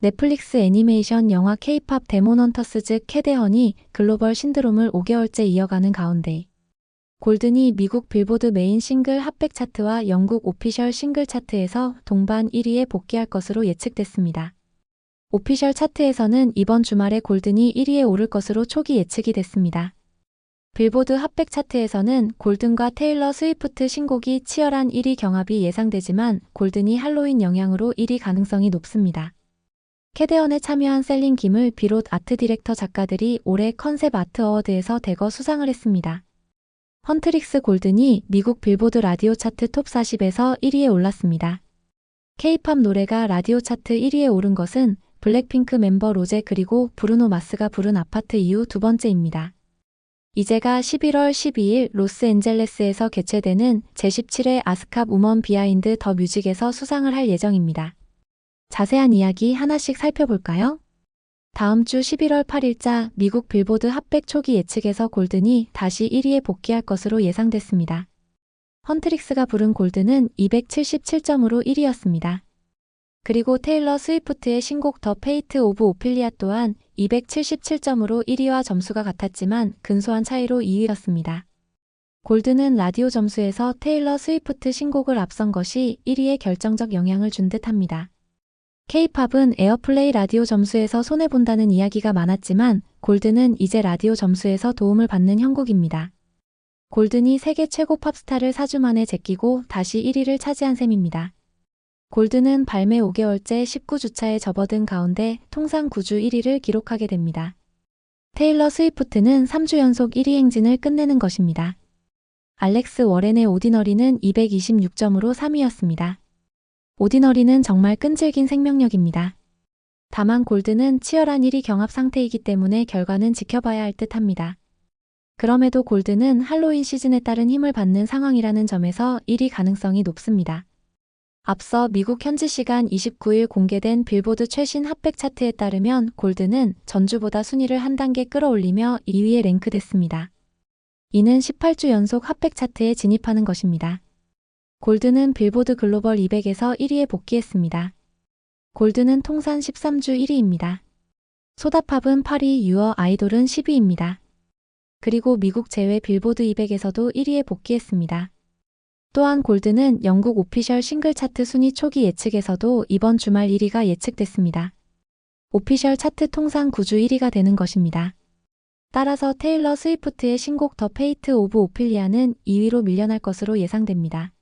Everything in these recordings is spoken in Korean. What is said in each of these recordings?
넷플릭스 애니메이션 영화 K-팝 데몬헌터스 즉 캐데헌이 글로벌 신드롬을 5개월째 이어가는 가운데 골든이 미국 빌보드 메인 싱글 핫백 차트와 영국 오피셜 싱글 차트에서 동반 1위에 복귀할 것으로 예측됐습니다. 오피셜 차트에서는 이번 주말에 골든이 1위에 오를 것으로 초기 예측이 됐습니다. 빌보드 핫백 차트에서는 골든과 테일러 스위프트 신곡이 치열한 1위 경합이 예상되지만 골든이 할로윈 영향으로 1위 가능성이 높습니다. 캐데헌에 참여한 셀린 김을 비롯 아트 디렉터 작가들이 올해 컨셉 아트 어워드에서 대거 수상을 했습니다. 헌트릭스 골든이 미국 빌보드 라디오 차트 톱 40에서 1위에 올랐습니다. K-팝 노래가 라디오 차트 1위에 오른 것은 블랙핑크 멤버 로제 그리고 브루노 마스가 부른 아파트 이후 두 번째입니다. 이제가 11월 12일 로스앤젤레스에서 개최되는 제17회 아스캅 우먼 비하인드 더 뮤직에서 수상을 할 예정입니다. 자세한 이야기 하나씩 살펴볼까요? 다음 주 11월 8일자 미국 빌보드 핫백 초기 예측에서 골든이 다시 1위에 복귀할 것으로 예상됐습니다. 헌트릭스가 부른 골든은 277점으로 1위였습니다. 그리고 테일러 스위프트의 신곡 더 페이트 오브 오피리아 또한 277점으로 1위와 점수가 같았지만 근소한 차이로 2위였습니다. 골든은 라디오 점수에서 테일러 스위프트 신곡을 앞선 것이 1위에 결정적 영향을 준 듯합니다. K-팝은 에어플레이 라디오 점수에서 손해본다는 이야기가 많았지만 골든은 이제 라디오 점수에서 도움을 받는 형국입니다. 골든이 세계 최고 팝스타를 4주 만에 제끼고 다시 1위를 차지한 셈입니다. 골든은 발매 5개월째 19주차에 접어든 가운데 통상 9주 1위를 기록하게 됩니다. 테일러 스위프트는 3주 연속 1위 행진을 끝내는 것입니다. 알렉스 워렌의 오디너리는 226점으로 3위였습니다. 오디너리는 정말 끈질긴 생명력입니다. 다만 골든은 치열한 1위 경합 상태이기 때문에 결과는 지켜봐야 할 듯합니다. 그럼에도 골든은 할로윈 시즌에 따른 힘을 받는 상황이라는 점에서 1위 가능성이 높습니다. 앞서 미국 현지 시간 29일 공개된 빌보드 최신 핫백 차트에 따르면 골든은 전주보다 순위를 한 단계 끌어올리며 2위에 랭크됐습니다. 이는 18주 연속 핫백 차트에 진입하는 것입니다. 골든은 빌보드 글로벌 200에서 1위에 복귀했습니다. 골든은 통산 13주 1위입니다. 소다팝은 8위, 유어 아이돌은 10위입니다. 그리고 미국 제외 빌보드 200에서도 1위에 복귀했습니다. 또한 골든은 영국 오피셜 싱글 차트 순위 초기 예측에서도 이번 주말 1위가 예측됐습니다. 오피셜 차트 통상 9주 1위가 되는 것입니다. 따라서 테일러 스위프트의 신곡 더 페이트 오브 오피리아는 2위로 밀려날 것으로 예상됩니다.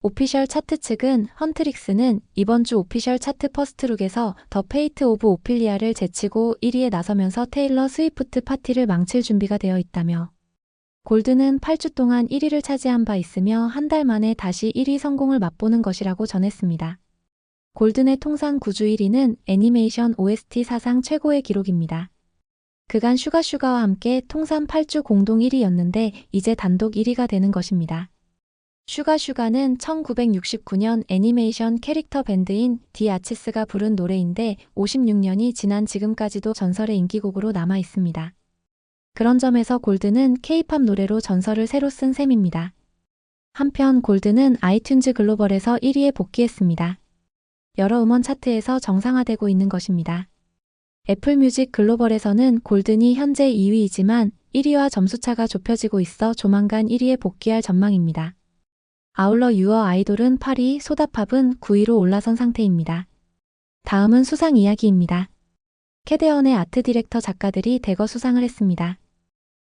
오피셜 차트 측은 헌트릭스는 이번 주 오피셜 차트 퍼스트룩에서 더 페이트 오브 오피리아를 제치고 1위에 나서면서 테일러 스위프트 파티를 망칠 준비가 되어 있다며 골든은 8주 동안 1위를 차지한 바 있으며 한 달 만에 다시 1위 성공을 맛보는 것이라고 전했습니다. 골든의 통산 9주 1위는 애니메이션 OST 사상 최고의 기록입니다. 그간 슈가슈가와 함께 통산 8주 공동 1위였는데 이제 단독 1위가 되는 것입니다. 슈가슈가는 1969년 애니메이션 캐릭터 밴드인 디 아치스가 부른 노래인데 56년이 지난 지금까지도 전설의 인기곡으로 남아 있습니다. 그런 점에서 골든은 K-팝 노래로 전설을 새로 쓴 셈입니다. 한편 골든은 아이튠즈 글로벌에서 1위에 복귀했습니다. 여러 음원 차트에서 정상화되고 있는 것입니다. 애플뮤직 글로벌에서는 골든이 현재 2위이지만 1위와 점수차가 좁혀지고 있어 조만간 1위에 복귀할 전망입니다. 아울러 유어 아이돌은 8위, 소다팝은 9위로 올라선 상태입니다. 다음은 수상 이야기입니다. 캐데헌의 아트 디렉터 작가들이 대거 수상을 했습니다.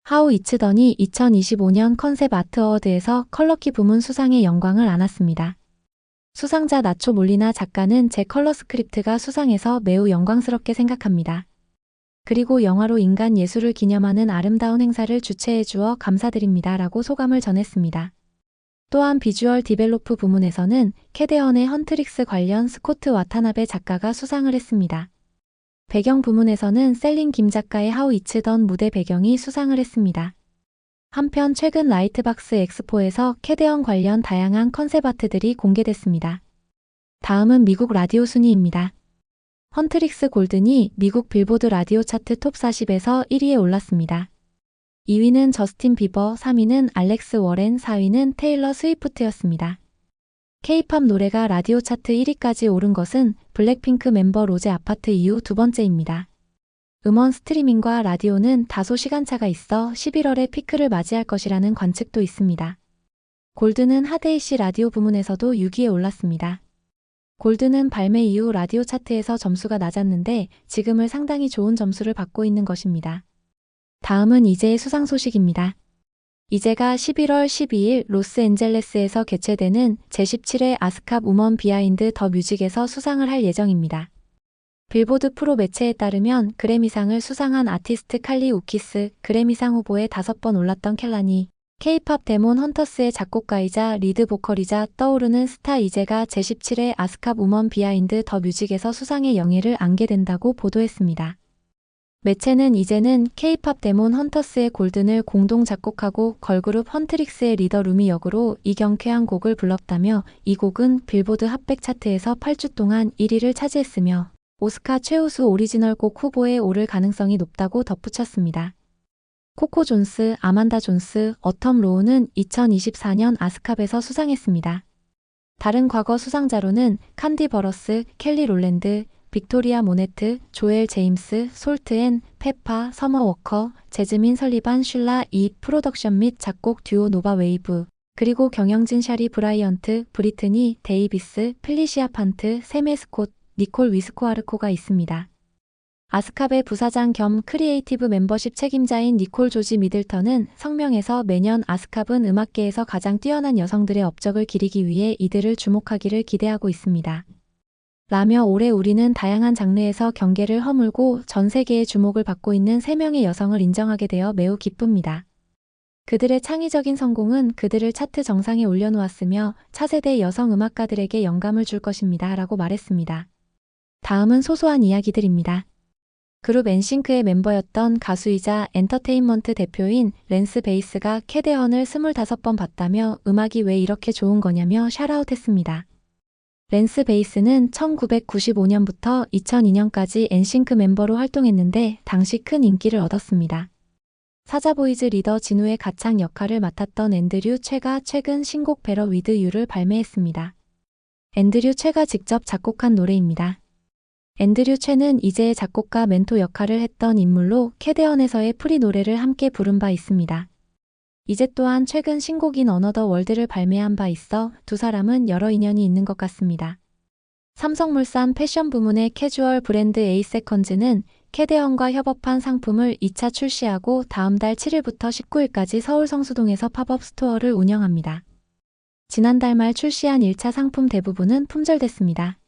하우 이츠던이 2025년 컨셉 아트 어워드에서 컬러키 부문 수상의 영광을 안았습니다. 수상자 나초 몰리나 작가는 제 컬러 스크립트가 수상해서 매우 영광스럽게 생각합니다. 그리고 영화로 인간 예술을 기념하는 아름다운 행사를 주최해 주어 감사드립니다 라고 소감을 전했습니다. 또한 비주얼 디벨로프 부문에서는 캐데헌의 헌트릭스 관련 스코트 와타나베 작가가 수상을 했습니다. 배경 부문에서는 셀린 김 작가의 하우 이츠던 무대 배경이 수상을 했습니다. 한편 최근 라이트박스 엑스포에서 캐데헌 관련 다양한 컨셉 아트들이 공개됐습니다. 다음은 미국 라디오 순위입니다. 헌트릭스 골든이 미국 빌보드 라디오 차트 톱 40에서 1위에 올랐습니다. 2위는 저스틴 비버, 3위는 알렉스 워렌, 4위는 테일러 스위프트였습니다. K-팝 노래가 라디오 차트 1위까지 오른 것은 블랙핑크 멤버 로제 아파트 이후 두 번째입니다. 음원 스트리밍과 라디오는 다소 시간차가 있어 11월에 피크를 맞이할 것이라는 관측도 있습니다. 골드는 하데이시 라디오 부문에서도 6위에 올랐습니다. 골드는 발매 이후 라디오 차트에서 점수가 낮았는데 지금을 상당히 좋은 점수를 받고 있는 것입니다. 다음은 이제의 수상 소식입니다. 이제가 11월 12일 로스앤젤레스에서 개최되는 제17회 아스캅 우먼 비하인드 더 뮤직에서 수상을 할 예정입니다. 빌보드 프로 매체에 따르면 그래미상을 수상한 아티스트 칼리 우키스, 그래미상 후보에 5번 올랐던 켈라니, K-팝 데몬 헌터스의 작곡가이자 리드 보컬이자 떠오르는 스타 이제가 제17회 아스캅 우먼 비하인드 더 뮤직에서 수상의 영예를 안게 된다고 보도했습니다. 매체는 이제는 K-팝 데몬 헌터스의 골든을 공동 작곡하고 걸그룹 헌트릭스의 리더 루미 역으로 이 경쾌한 곡을 불렀다며 이 곡은 빌보드 핫백 차트에서 8주 동안 1위를 차지했으며 오스카 최우수 오리지널 곡 후보에 오를 가능성이 높다고 덧붙였습니다. 코코 존스, 아만다 존스, 어텀 로우는 2024년 아스캅에서 수상했습니다. 다른 과거 수상자로는 칸디 버러스, 켈리 롤랜드, 빅토리아 모네트, 조엘 제임스, 솔트앤, 페파, 서머 워커, 제즈민 설리반 슐라 이 프로덕션 및 작곡 듀오 노바 웨이브, 그리고 경영진 샤리 브라이언트, 브리트니, 데이비스, 플리시아 판트, 세메 스콧, 니콜 위스코아르코가 있습니다. 아스캅의 부사장 겸 크리에이티브 멤버십 책임자인 니콜 조지 미들턴은 성명에서 매년 아스캅은 음악계에서 가장 뛰어난 여성들의 업적을 기리기 위해 이들을 주목하기를 기대하고 있습니다. 라며 올해 우리는 다양한 장르에서 경계를 허물고 전 세계의 주목을 받고 있는 3명의 여성을 인정하게 되어 매우 기쁩니다. 그들의 창의적인 성공은 그들을 차트 정상에 올려놓았으며 차세대 여성 음악가들에게 영감을 줄 것입니다. 라고 말했습니다. 다음은 소소한 이야기들입니다. 그룹 엔싱크의 멤버였던 가수이자 엔터테인먼트 대표인 랜스 베이스가 캐대헌을 25번 봤다며 음악이 왜 이렇게 좋은 거냐며 샤라웃했습니다. 랜스 베이스는 1995년부터 2002년까지 엔싱크 멤버로 활동했는데 당시 큰 인기를 얻었습니다. 사자보이즈 리더 진우의 가창 역할을 맡았던 앤드류 최가 최근 신곡 베러 위드 유를 발매했습니다. 앤드류 최가 직접 작곡한 노래입니다. 앤드류 최는 이제의 작곡가 멘토 역할을 했던 인물로 캐대헌에서의 프리 노래를 함께 부른 바 있습니다. 이제 또한 최근 신곡인 어너더 월드를 발매한 바 있어 두 사람은 여러 인연이 있는 것 같습니다. 삼성물산 패션 부문의 캐주얼 브랜드 에이세컨즈는 캐대헌과 협업한 상품을 2차 출시하고 다음 달 7일부터 19일까지 서울 성수동에서 팝업 스토어를 운영합니다. 지난달 말 출시한 1차 상품 대부분은 품절됐습니다.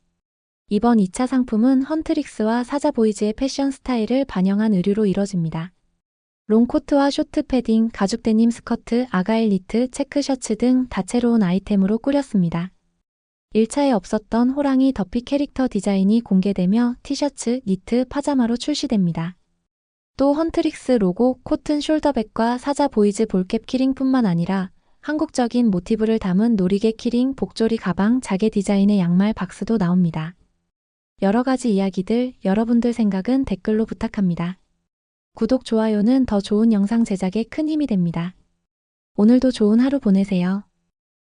이번 2차 상품은 헌트릭스와 사자보이즈의 패션 스타일을 반영한 의류로 이뤄집니다. 롱코트와 쇼트 패딩, 가죽 데님 스커트, 아가일 니트, 체크 셔츠 등 다채로운 아이템으로 꾸렸습니다. 1차에 없었던 호랑이 더피 캐릭터 디자인이 공개되며 티셔츠, 니트, 파자마로 출시됩니다. 또 헌트릭스 로고, 코튼 숄더백과 사자 보이즈 볼캡 키링뿐만 아니라 한국적인 모티브를 담은 놀이개 키링, 복조리 가방, 자개 디자인의 양말, 박스도 나옵니다. 여러 가지 이야기들, 여러분들 생각은 댓글로 부탁합니다. 구독, 좋아요는 더 좋은 영상 제작에 큰 힘이 됩니다. 오늘도 좋은 하루 보내세요.